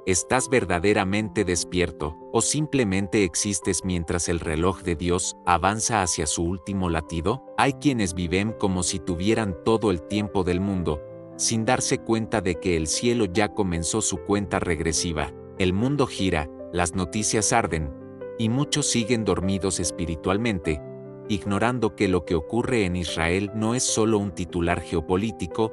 ¿Estás verdaderamente despierto, o simplemente existes mientras el reloj de Dios avanza hacia su último latido? Hay quienes viven como si tuvieran todo el tiempo del mundo, sin darse cuenta de que el cielo ya comenzó su cuenta regresiva. El mundo gira, las noticias arden, y muchos siguen dormidos espiritualmente, ignorando que lo que ocurre en Israel no es solo un titular geopolítico,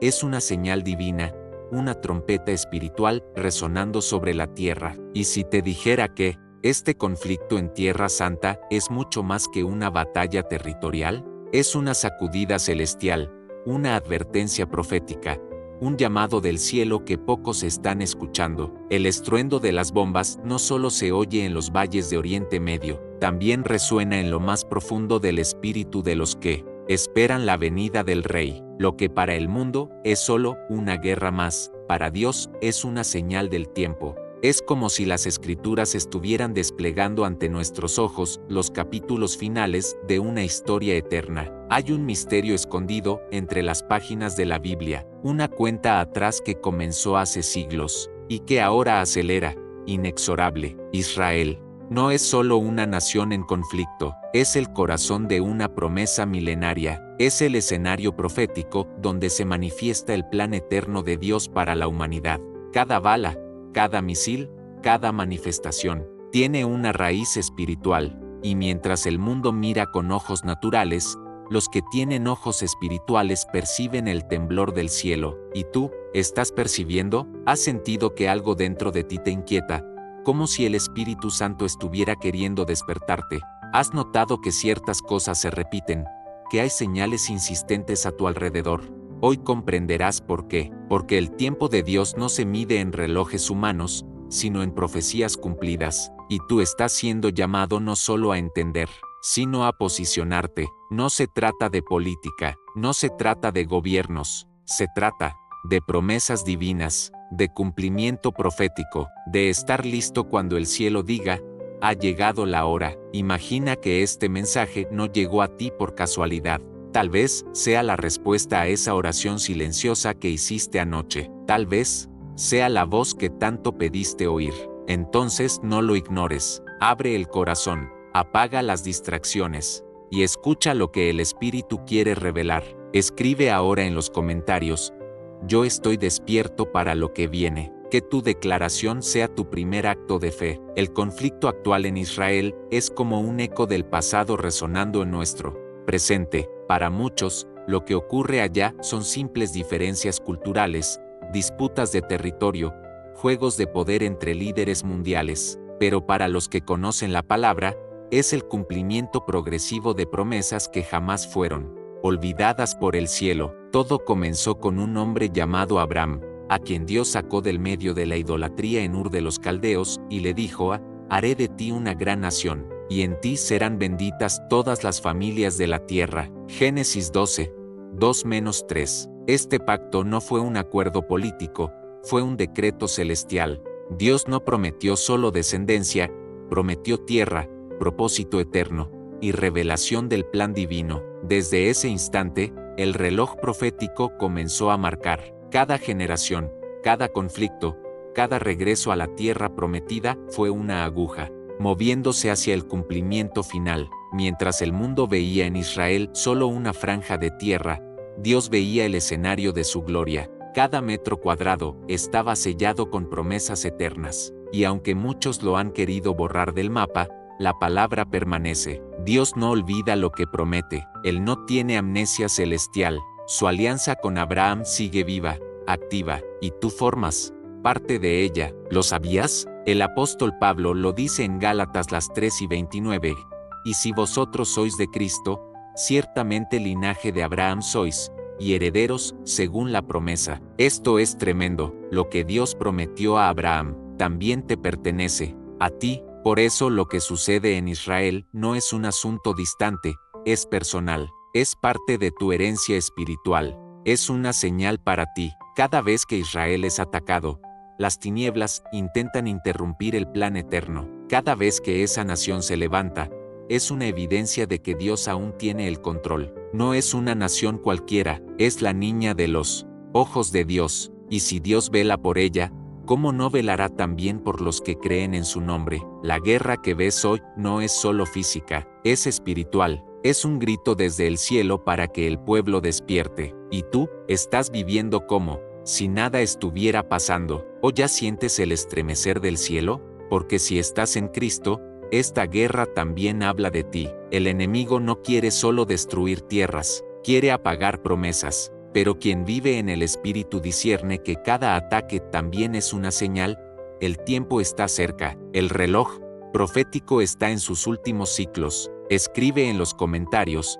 es una señal divina, una trompeta espiritual resonando sobre la tierra. Y si te dijera que este conflicto en Tierra Santa es mucho más que una batalla territorial, es una sacudida celestial, una advertencia profética, un llamado del cielo que pocos están escuchando. El estruendo de las bombas no solo se oye en los valles de Oriente Medio, también resuena en lo más profundo del espíritu de los que esperan la venida del Rey. Lo que para el mundo es solo una guerra más, para Dios es una señal del tiempo. Es como si las escrituras estuvieran desplegando ante nuestros ojos los capítulos finales de una historia eterna. Hay un misterio escondido entre las páginas de la Biblia, una cuenta atrás que comenzó hace siglos, y que ahora acelera, inexorable. Israel no es solo una nación en conflicto, es el corazón de una promesa milenaria, es el escenario profético donde se manifiesta el plan eterno de Dios para la humanidad. Cada bala, cada misil, cada manifestación, tiene una raíz espiritual, y mientras el mundo mira con ojos naturales, los que tienen ojos espirituales perciben el temblor del cielo. ¿Y tú, estás percibiendo? ¿Has sentido que algo dentro de ti te inquieta? Como si el Espíritu Santo estuviera queriendo despertarte. ¿Has notado que ciertas cosas se repiten? ¿Que hay señales insistentes a tu alrededor? Hoy comprenderás por qué. Porque el tiempo de Dios no se mide en relojes humanos, sino en profecías cumplidas. Y tú estás siendo llamado no solo a entender, sino a posicionarte. No se trata de política, no se trata de gobiernos, se trata de promesas divinas, de cumplimiento profético, de estar listo cuando el cielo diga, ha llegado la hora. Imagina que este mensaje no llegó a ti por casualidad. Tal vez sea la respuesta a esa oración silenciosa que hiciste anoche. Tal vez sea la voz que tanto pediste oír. Entonces no lo ignores. Abre el corazón, apaga las distracciones y escucha lo que el Espíritu quiere revelar. Escribe ahora en los comentarios: yo estoy despierto para lo que viene. Que tu declaración sea tu primer acto de fe. El conflicto actual en Israel es como un eco del pasado resonando en nuestro presente. Para muchos, lo que ocurre allá son simples diferencias culturales, disputas de territorio, juegos de poder entre líderes mundiales. Pero para los que conocen la palabra, es el cumplimiento progresivo de promesas que jamás fueron olvidadas por el cielo. Todo comenzó con un hombre llamado Abraham, a quien Dios sacó del medio de la idolatría en Ur de los Caldeos, y le dijo: haré de ti una gran nación, y en ti serán benditas todas las familias de la tierra. Génesis 12, 2-3. Este pacto no fue un acuerdo político, fue un decreto celestial. Dios no prometió solo descendencia, prometió tierra, propósito eterno, y revelación del plan divino. Desde ese instante, el reloj profético comenzó a marcar. Cada generación, cada conflicto, cada regreso a la tierra prometida fue una aguja, moviéndose hacia el cumplimiento final. Mientras el mundo veía en Israel solo una franja de tierra, Dios veía el escenario de su gloria. Cada metro cuadrado estaba sellado con promesas eternas, y aunque muchos lo han querido borrar del mapa, la palabra permanece. Dios no olvida lo que promete. Él no tiene amnesia celestial. Su alianza con Abraham sigue viva, activa, y tú formas parte de ella. ¿Lo sabías? El apóstol Pablo lo dice en Gálatas 3:29. Y si vosotros sois de Cristo, ciertamente linaje de Abraham sois, y herederos según la promesa. Esto es tremendo. Lo que Dios prometió a Abraham, también te pertenece a ti. Por eso lo que sucede en Israel no es un asunto distante, es personal, es parte de tu herencia espiritual, es una señal para ti. Cada vez que Israel es atacado, las tinieblas intentan interrumpir el plan eterno. Cada vez que esa nación se levanta, es una evidencia de que Dios aún tiene el control. No es una nación cualquiera, es la niña de los ojos de Dios, y si Dios vela por ella, ¿cómo no velará también por los que creen en su nombre? La guerra que ves hoy no es solo física, es espiritual. Es un grito desde el cielo para que el pueblo despierte. ¿Y tú, estás viviendo como si nada estuviera pasando? ¿O ya sientes el estremecer del cielo? Porque si estás en Cristo, esta guerra también habla de ti. El enemigo no quiere solo destruir tierras, quiere apagar promesas. Pero quien vive en el Espíritu discierne que cada ataque también es una señal. El tiempo está cerca, el reloj profético está en sus últimos ciclos. Escribe en los comentarios: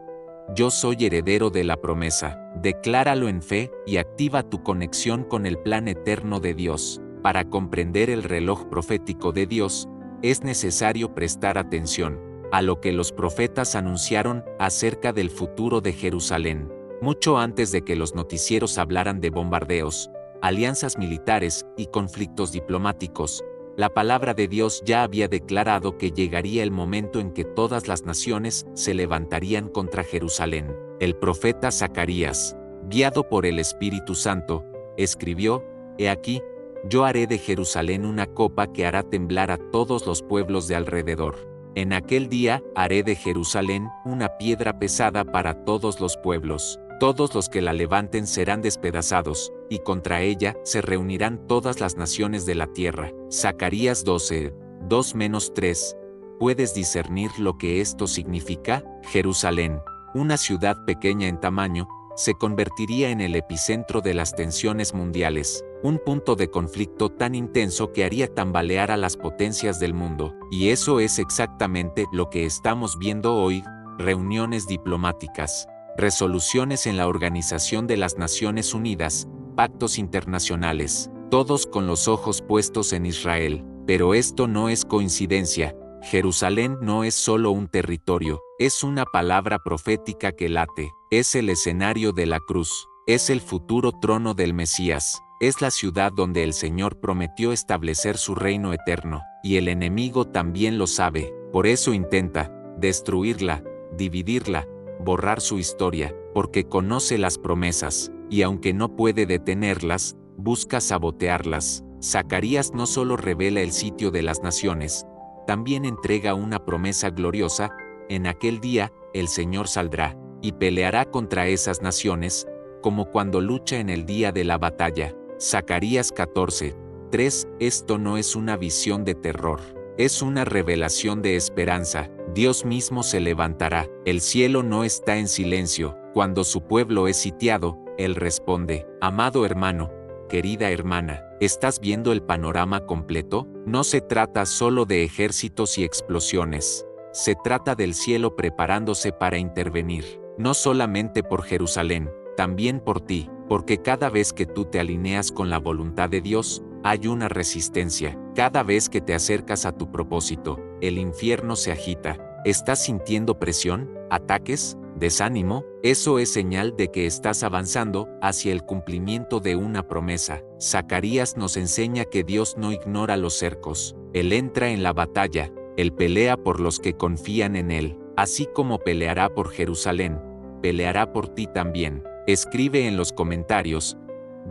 yo soy heredero de la promesa. Decláralo en fe y activa tu conexión con el plan eterno de Dios. Para comprender el reloj profético de Dios, es necesario prestar atención a lo que los profetas anunciaron acerca del futuro de Jerusalén. Mucho antes de que los noticieros hablaran de bombardeos, alianzas militares y conflictos diplomáticos, la palabra de Dios ya había declarado que llegaría el momento en que todas las naciones se levantarían contra Jerusalén. El profeta Zacarías, guiado por el Espíritu Santo, escribió: He aquí, yo haré de Jerusalén una copa que hará temblar a todos los pueblos de alrededor. En aquel día haré de Jerusalén una piedra pesada para todos los pueblos. Todos los que la levanten serán despedazados, y contra ella se reunirán todas las naciones de la tierra. Zacarías 12, 2-3. ¿Puedes discernir lo que esto significa? Jerusalén, una ciudad pequeña en tamaño, se convertiría en el epicentro de las tensiones mundiales, un punto de conflicto tan intenso que haría tambalear a las potencias del mundo. Y eso es exactamente lo que estamos viendo hoy: reuniones diplomáticas, resoluciones en la Organización de las Naciones Unidas, pactos internacionales, todos con los ojos puestos en Israel. Pero esto no es coincidencia. Jerusalén no es solo un territorio, es una palabra profética que late, es el escenario de la cruz, es el futuro trono del Mesías, es la ciudad donde el Señor prometió establecer su reino eterno, y el enemigo también lo sabe, por eso intenta destruirla, dividirla, borrar su historia, porque conoce las promesas, y aunque no puede detenerlas, busca sabotearlas. Zacarías no solo revela el sitio de las naciones, también entrega una promesa gloriosa: en aquel día, el Señor saldrá, y peleará contra esas naciones, como cuando lucha en el día de la batalla. Zacarías 14, 3. Esto no es una visión de terror, es una revelación de esperanza. Dios mismo se levantará. El cielo no está en silencio. Cuando su pueblo es sitiado, Él responde. Amado hermano, querida hermana, ¿estás viendo el panorama completo? No se trata solo de ejércitos y explosiones. Se trata del cielo preparándose para intervenir, no solamente por Jerusalén, también por ti, porque cada vez que tú te alineas con la voluntad de Dios, hay una resistencia. Cada vez que te acercas a tu propósito, el infierno se agita. ¿Estás sintiendo presión, ataques, desánimo? Eso es señal de que estás avanzando hacia el cumplimiento de una promesa. Zacarías nos enseña que Dios no ignora los cercos. Él entra en la batalla. Él pelea por los que confían en Él. Así como peleará por Jerusalén, peleará por ti también. Escribe en los comentarios: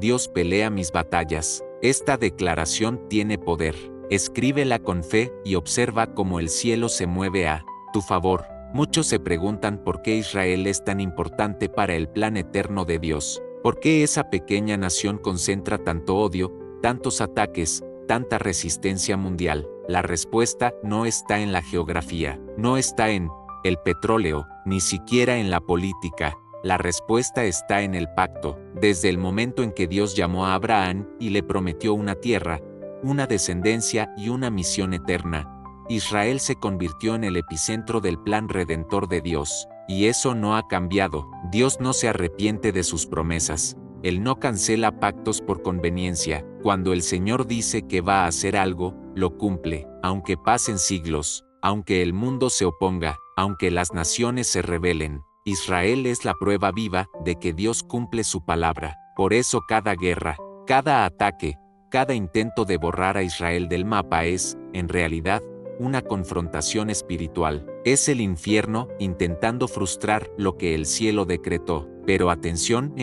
Dios pelea mis batallas. Esta declaración tiene poder. Escríbela con fe y observa cómo el cielo se mueve a tu favor. Muchos se preguntan por qué Israel es tan importante para el plan eterno de Dios. ¿Por qué esa pequeña nación concentra tanto odio, tantos ataques, tanta resistencia mundial? La respuesta no está en la geografía, no está en el petróleo, ni siquiera en la política. La respuesta está en el pacto. Desde el momento en que Dios llamó a Abraham y le prometió una tierra, una descendencia y una misión eterna, Israel se convirtió en el epicentro del plan redentor de Dios. Y eso no ha cambiado. Dios no se arrepiente de sus promesas. Él no cancela pactos por conveniencia. Cuando el Señor dice que va a hacer algo, lo cumple, aunque pasen siglos, aunque el mundo se oponga, aunque las naciones se rebelen. Israel es la prueba viva de que Dios cumple su palabra. Por eso cada guerra, cada ataque, cada intento de borrar a Israel del mapa es, en realidad, una confrontación espiritual. Es el infierno intentando frustrar lo que el cielo decretó. Pero atención,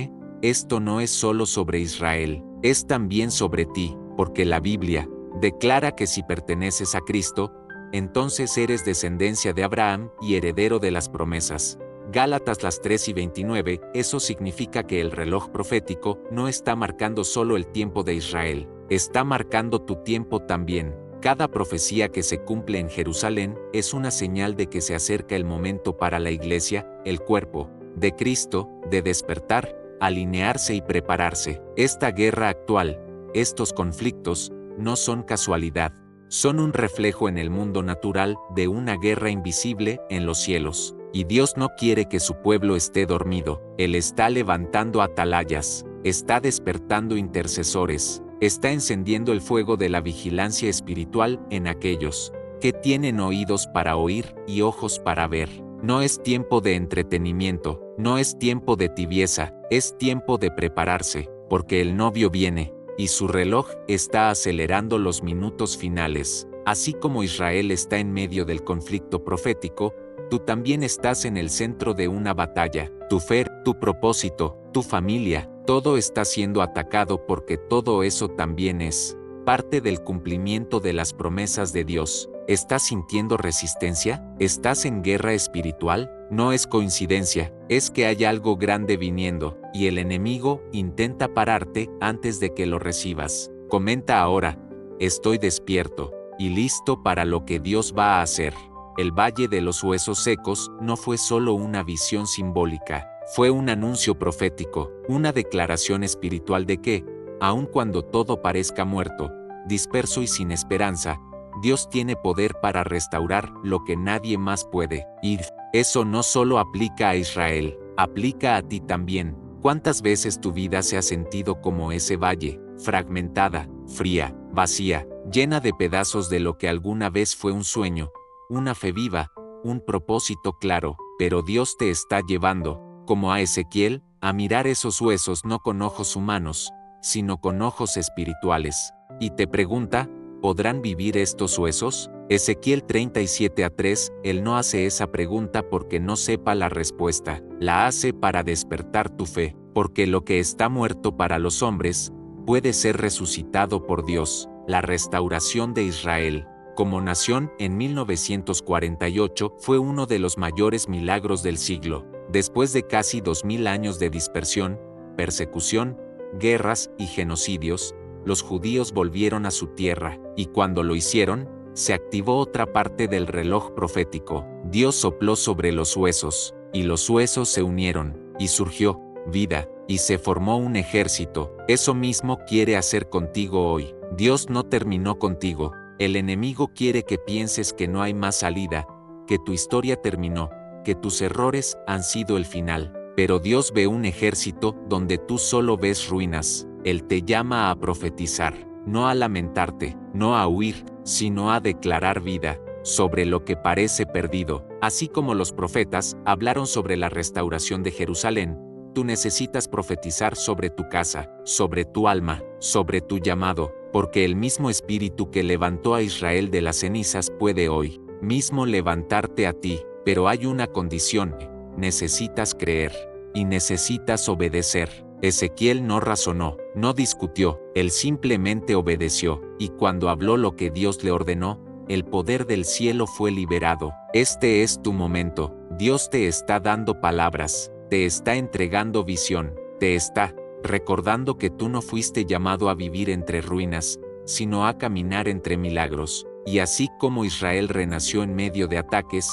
esto no es solo sobre Israel, es también sobre ti, porque la Biblia declara que si perteneces a Cristo, entonces eres descendencia de Abraham y heredero de las promesas. Gálatas las 3:29, eso significa que el reloj profético no está marcando solo el tiempo de Israel, está marcando tu tiempo también. Cada profecía que se cumple en Jerusalén es una señal de que se acerca el momento para la iglesia, el cuerpo de Cristo, de despertar, alinearse y prepararse. Esta guerra actual, estos conflictos, no son casualidad, son un reflejo en el mundo natural de una guerra invisible en los cielos. Y Dios no quiere que su pueblo esté dormido. Él está levantando atalayas, está despertando intercesores, está encendiendo el fuego de la vigilancia espiritual en aquellos que tienen oídos para oír y ojos para ver. No es tiempo de entretenimiento, no es tiempo de tibieza, es tiempo de prepararse, porque el novio viene, y su reloj está acelerando los minutos finales. Así como Israel está en medio del conflicto profético, tú también estás en el centro de una batalla. Tu fe, tu propósito, tu familia, todo está siendo atacado porque todo eso también es parte del cumplimiento de las promesas de Dios. ¿Estás sintiendo resistencia? ¿Estás en guerra espiritual? No es coincidencia, es que hay algo grande viniendo, y el enemigo intenta pararte antes de que lo recibas. Comenta ahora: estoy despierto y listo para lo que Dios va a hacer. El Valle de los Huesos Secos no fue solo una visión simbólica, fue un anuncio profético, una declaración espiritual de que, aun cuando todo parezca muerto, disperso y sin esperanza, Dios tiene poder para restaurar lo que nadie más puede. Y eso no solo aplica a Israel, aplica a ti también. ¿Cuántas veces tu vida se ha sentido como ese valle, fragmentada, fría, vacía, llena de pedazos de lo que alguna vez fue un sueño, una fe viva, un propósito claro? Pero Dios te está llevando, como a Ezequiel, a mirar esos huesos no con ojos humanos, sino con ojos espirituales. Y te pregunta: ¿podrán vivir estos huesos? Ezequiel 37:3, él no hace esa pregunta porque no sepa la respuesta, la hace para despertar tu fe, porque lo que está muerto para los hombres, puede ser resucitado por Dios. La restauración de Israel como nación en 1948 fue uno de los mayores milagros del siglo. Después de casi 2000 años de dispersión, persecución, guerras y genocidios, los judíos volvieron a su tierra, y cuando lo hicieron, se activó otra parte del reloj profético. Dios sopló sobre los huesos, y los huesos se unieron, y surgió vida, y se formó un ejército. Eso mismo quiere hacer contigo hoy. Dios no terminó contigo. El enemigo quiere que pienses que no hay más salida, que tu historia terminó, que tus errores han sido el final. Pero Dios ve un ejército donde tú solo ves ruinas. Él te llama a profetizar, no a lamentarte, no a huir, sino a declarar vida sobre lo que parece perdido. Así como los profetas hablaron sobre la restauración de Jerusalén, tú necesitas profetizar sobre tu casa, sobre tu alma, sobre tu llamado, porque el mismo Espíritu que levantó a Israel de las cenizas puede hoy mismo levantarte a ti. Pero hay una condición: necesitas creer y necesitas obedecer. Ezequiel no razonó, no discutió, él simplemente obedeció, y cuando habló lo que Dios le ordenó, el poder del cielo fue liberado. Este es tu momento. Dios te está dando palabras, te está entregando visión, te está recordando que tú no fuiste llamado a vivir entre ruinas, sino a caminar entre milagros. Y así como Israel renació en medio de ataques,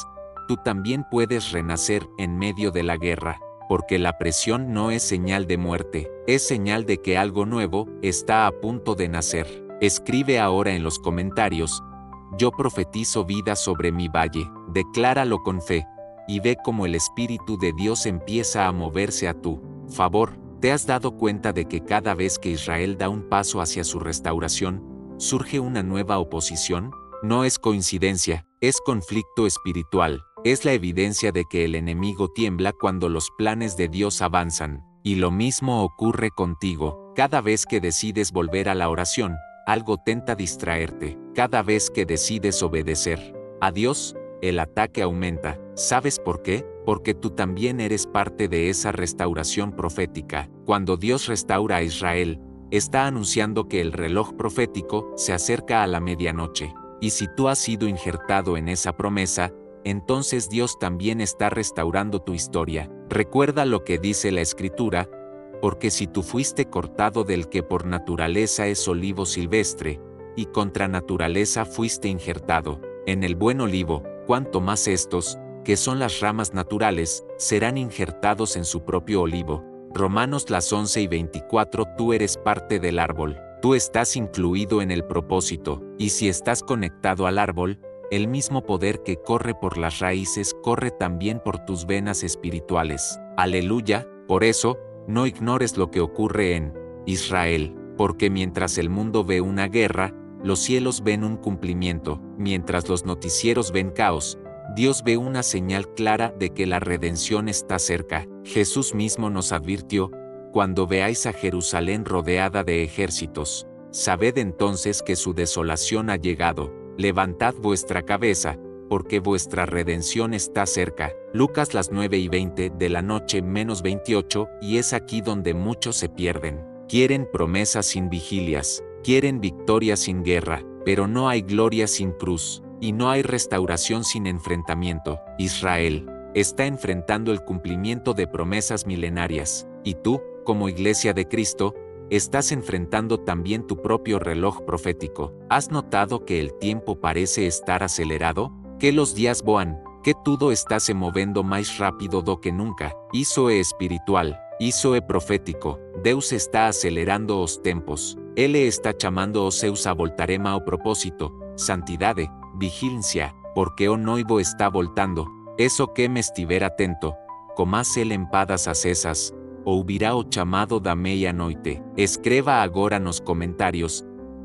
tú también puedes renacer en medio de la guerra, porque la presión no es señal de muerte, es señal de que algo nuevo está a punto de nacer. Escribe ahora en los comentarios: yo profetizo vida sobre mi valle. Decláralo con fe, y ve cómo el Espíritu de Dios empieza a moverse a tu favor. ¿Te has dado cuenta de que cada vez que Israel da un paso hacia su restauración, surge una nueva oposición? No es coincidencia, es conflicto espiritual. Es la evidencia de que el enemigo tiembla cuando los planes de Dios avanzan. Y lo mismo ocurre contigo. Cada vez que decides volver a la oración, algo tenta distraerte. Cada vez que decides obedecer a Dios, el ataque aumenta. ¿Sabes por qué? Porque tú también eres parte de esa restauración profética. Cuando Dios restaura a Israel, está anunciando que el reloj profético se acerca a la medianoche. Y si tú has sido injertado en esa promesa, entonces Dios también está restaurando tu historia. Recuerda lo que dice la Escritura, porque si tú fuiste cortado del que por naturaleza es olivo silvestre, y contra naturaleza fuiste injertado en el buen olivo, cuanto más estos, que son las ramas naturales, serán injertados en su propio olivo. Romanos las 11:24. Tú eres parte del árbol, tú estás incluido en el propósito, y si estás conectado al árbol, el mismo poder que corre por las raíces corre también por tus venas espirituales. Aleluya. Por eso, no ignores lo que ocurre en Israel, porque mientras el mundo ve una guerra, los cielos ven un cumplimiento. Mientras los noticieros ven caos, Dios ve una señal clara de que la redención está cerca. Jesús mismo nos advirtió: cuando veáis a Jerusalén rodeada de ejércitos, sabed entonces que su desolación ha llegado. Levantad vuestra cabeza, porque vuestra redención está cerca. Lucas las 9:20 de la noche menos 28. Y es aquí donde muchos se pierden. Quieren promesas sin vigilias, quieren victoria sin guerra, pero no hay gloria sin cruz, y no hay restauración sin enfrentamiento. Israel está enfrentando el cumplimiento de promesas milenarias, y tú, como Iglesia de Cristo, estás enfrentando también tu propio reloj profético. ¿Has notado que el tiempo parece estar acelerado? Que los días voan, que todo está se movendo más rápido do que nunca. Iso é espiritual, iso é profético. Deus está acelerando os tempos. Ele está chamando os seus a voltarema ao propósito, santidade, vigilância, porque o noivo está voltando. Eso que me estiver atento, comás el empadas acesas, ou virá o chamado da meia-noite. Escreva agora nos comentários: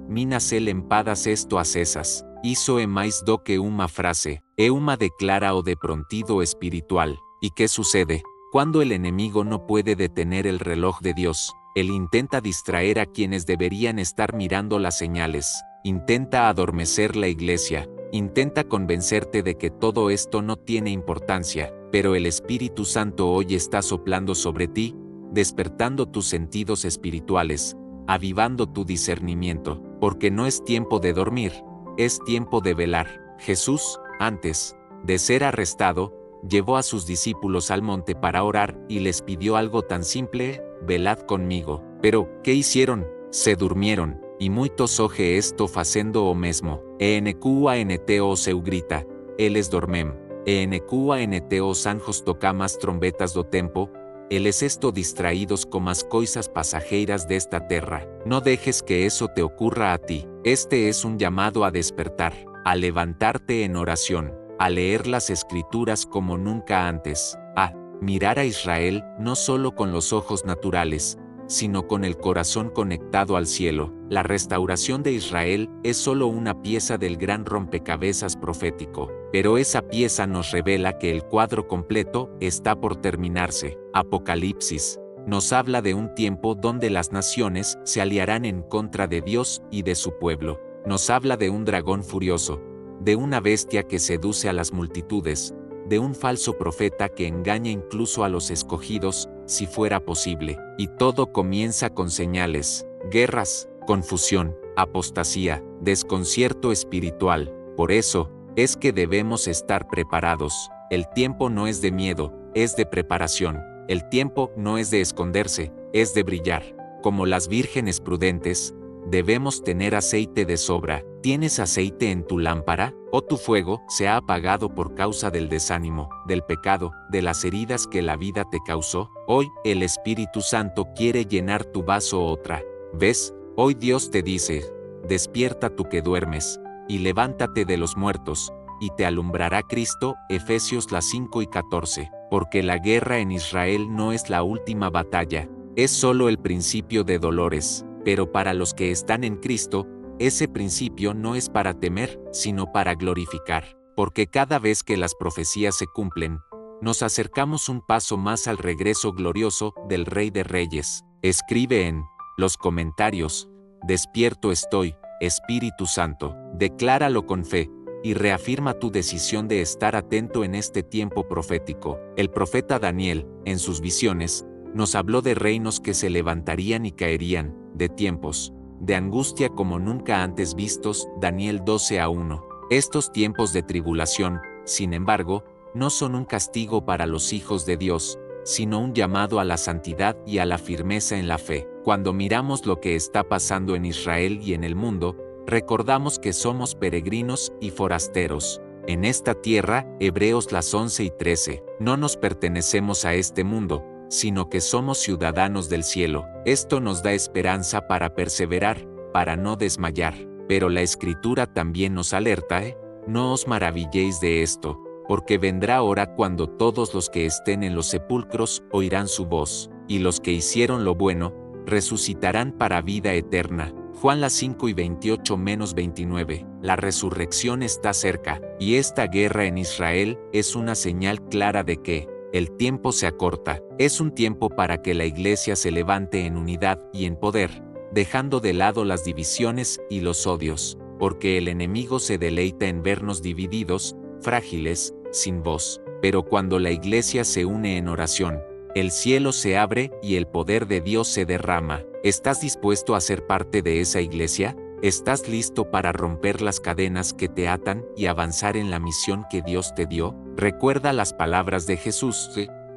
minas el empadas esto acesas. Iso é mais do que uma frase, é uma declara o de prontido espiritual. ¿Y qué sucede? Cuando el enemigo no puede detener el reloj de Dios, él intenta distraer a quienes deberían estar mirando las señales, intenta adormecer la iglesia, intenta convencerte de que todo esto no tiene importancia, pero el Espíritu Santo hoy está soplando sobre ti, despertando tus sentidos espirituales, avivando tu discernimiento, porque no es tiempo de dormir, es tiempo de velar. Jesús, antes de ser arrestado, llevó a sus discípulos al monte para orar y les pidió algo tan simple: velad conmigo. Pero, ¿qué hicieron? Se durmieron, y muitos hoje esto facendo o mesmo. ENQANTO seu grita, eles dormem. ENQANTO os anjos tocamas trombetas do tempo, eles esto distraídos con as coisas pasajeiras de esta terra. No dejes que eso te ocurra a ti. Este es un llamado a despertar, a levantarte en oración, a leer las escrituras como nunca antes, a mirar a Israel no solo con los ojos naturales, sino con el corazón conectado al cielo. La restauración de Israel es solo una pieza del gran rompecabezas profético, pero esa pieza nos revela que el cuadro completo está por terminarse. Apocalipsis nos habla de un tiempo donde las naciones se aliarán en contra de Dios y de su pueblo. Nos habla de un dragón furioso, de una bestia que seduce a las multitudes, de un falso profeta que engaña incluso a los escogidos, si fuera posible. Y todo comienza con señales, guerras, confusión, apostasía, desconcierto espiritual. Por eso, es que debemos estar preparados. El tiempo no es de miedo, es de preparación. El tiempo no es de esconderse, es de brillar. Como las vírgenes prudentes, debemos tener aceite de sobra. ¿Tienes aceite en tu lámpara? ¿O tu fuego se ha apagado por causa del desánimo, del pecado, de las heridas que la vida te causó? Hoy, el Espíritu Santo quiere llenar tu vaso otra vez. Hoy Dios te dice: despierta tú que duermes, y levántate de los muertos, y te alumbrará Cristo. Efesios las 5:14. Porque la guerra en Israel no es la última batalla, es solo el principio de dolores. Pero para los que están en Cristo, ese principio no es para temer, sino para glorificar. Porque cada vez que las profecías se cumplen, nos acercamos un paso más al regreso glorioso del Rey de Reyes. Escribe en los comentarios: despierto estoy, Espíritu Santo. Decláralo con fe, y reafirma tu decisión de estar atento en este tiempo profético. El profeta Daniel, en sus visiones, nos habló de reinos que se levantarían y caerían, de tiempos de angustia como nunca antes vistos, Daniel 12:1. Estos tiempos de tribulación, sin embargo, no son un castigo para los hijos de Dios, sino un llamado a la santidad y a la firmeza en la fe. Cuando miramos lo que está pasando en Israel y en el mundo, recordamos que somos peregrinos y forasteros. En esta tierra, Hebreos 11:13, no nos pertenecemos a este mundo, sino que somos ciudadanos del cielo. Esto nos da esperanza para perseverar, para no desmayar. Pero la Escritura también nos alerta, no os maravilléis de esto, porque vendrá hora cuando todos los que estén en los sepulcros oirán su voz, y los que hicieron lo bueno, resucitarán para vida eterna. Juan 5:28-29. La resurrección está cerca, y esta guerra en Israel es una señal clara de que el tiempo se acorta. Es un tiempo para que la Iglesia se levante en unidad y en poder, dejando de lado las divisiones y los odios, porque el enemigo se deleita en vernos divididos, frágiles, sin voz. Pero cuando la Iglesia se une en oración, el cielo se abre y el poder de Dios se derrama. ¿Estás dispuesto a ser parte de esa Iglesia? ¿Estás listo para romper las cadenas que te atan y avanzar en la misión que Dios te dio? Recuerda las palabras de Jesús,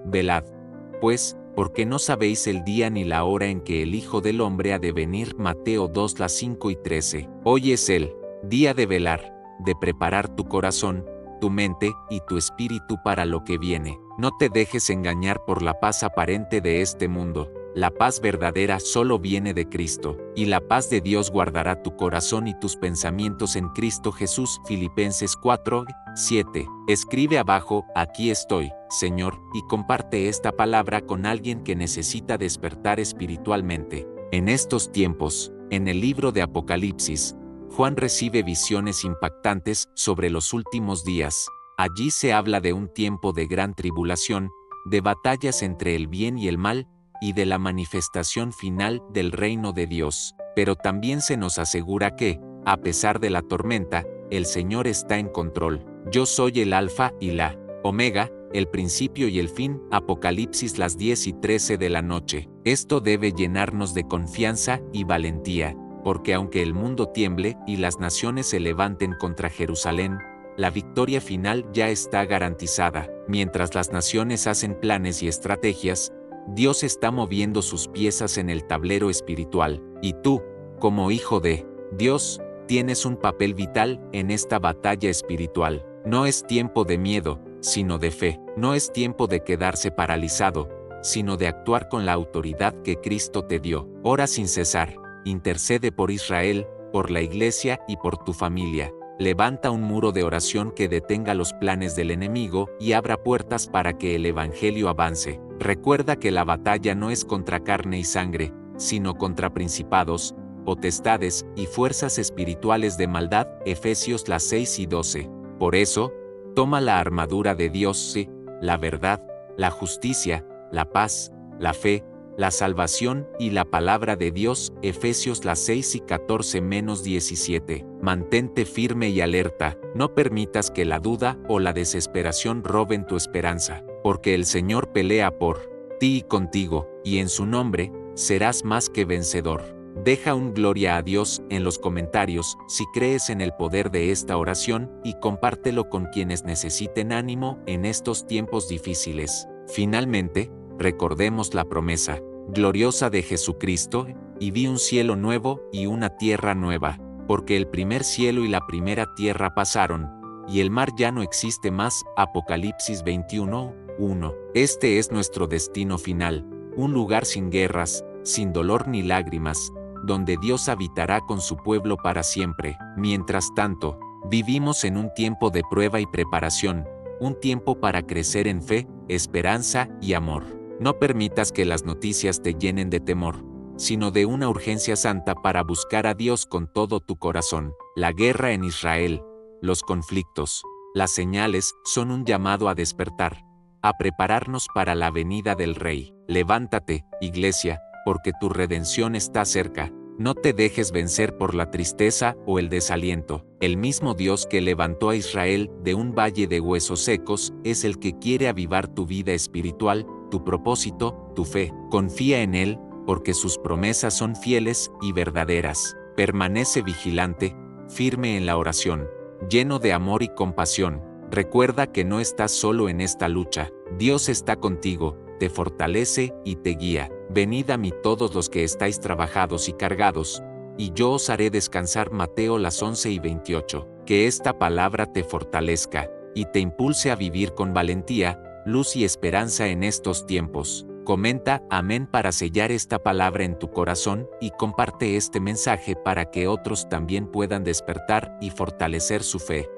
velad, pues, porque no sabéis el día ni la hora en que el Hijo del Hombre ha de venir. Mateo 2:5-13. Hoy es el día de velar, de preparar tu corazón, tu mente y tu espíritu para lo que viene. No te dejes engañar por la paz aparente de este mundo. La paz verdadera solo viene de Cristo, y la paz de Dios guardará tu corazón y tus pensamientos en Cristo Jesús. Filipenses 4:7. Escribe abajo, aquí estoy, Señor, y comparte esta palabra con alguien que necesita despertar espiritualmente. En estos tiempos, en el libro de Apocalipsis, Juan recibe visiones impactantes sobre los últimos días. Allí se habla de un tiempo de gran tribulación, de batallas entre el bien y el mal, y de la manifestación final del reino de Dios. Pero también se nos asegura que, a pesar de la tormenta, el Señor está en control. Yo soy el Alfa y la Omega, el principio y el fin. Apocalipsis 10:13 de la noche. Esto debe llenarnos de confianza y valentía, porque aunque el mundo tiemble y las naciones se levanten contra Jerusalén, la victoria final ya está garantizada. Mientras las naciones hacen planes y estrategias, Dios está moviendo sus piezas en el tablero espiritual, y tú, como hijo de Dios, tienes un papel vital en esta batalla espiritual. No es tiempo de miedo, sino de fe. No es tiempo de quedarse paralizado, sino de actuar con la autoridad que Cristo te dio. Ora sin cesar, intercede por Israel, por la Iglesia y por tu familia. Levanta un muro de oración que detenga los planes del enemigo y abra puertas para que el Evangelio avance. Recuerda que la batalla no es contra carne y sangre, sino contra principados, potestades y fuerzas espirituales de maldad. Efesios 6:12. Por eso, toma la armadura de Dios, la verdad, la justicia, la paz, la fe, la salvación y la palabra de Dios. Efesios 6:14-17. Mantente firme y alerta, no permitas que la duda o la desesperación roben tu esperanza, porque el Señor pelea por ti y contigo, y en su nombre, serás más que vencedor. Deja un gloria a Dios en los comentarios si crees en el poder de esta oración y compártelo con quienes necesiten ánimo en estos tiempos difíciles. Finalmente, recordemos la promesa gloriosa de Jesucristo, y vi un cielo nuevo y una tierra nueva, porque el primer cielo y la primera tierra pasaron, y el mar ya no existe más. Apocalipsis 21:1. Este es nuestro destino final, un lugar sin guerras, sin dolor ni lágrimas, donde Dios habitará con su pueblo para siempre. Mientras tanto, vivimos en un tiempo de prueba y preparación, un tiempo para crecer en fe, esperanza y amor. No permitas que las noticias te llenen de temor, sino de una urgencia santa para buscar a Dios con todo tu corazón. La guerra en Israel, los conflictos, las señales son un llamado a despertar, a prepararnos para la venida del Rey. Levántate, Iglesia, porque tu redención está cerca. No te dejes vencer por la tristeza o el desaliento. El mismo Dios que levantó a Israel de un valle de huesos secos es el que quiere avivar tu vida espiritual, tu propósito, tu fe. Confía en Él, porque sus promesas son fieles y verdaderas. Permanece vigilante, firme en la oración, lleno de amor y compasión. Recuerda que no estás solo en esta lucha. Dios está contigo, te fortalece y te guía. Venid a mí todos los que estáis trabajados y cargados, y yo os haré descansar. Mateo 11:28. Que esta palabra te fortalezca y te impulse a vivir con valentía, luz y esperanza en estos tiempos. Comenta amén para sellar esta palabra en tu corazón y comparte este mensaje para que otros también puedan despertar y fortalecer su fe.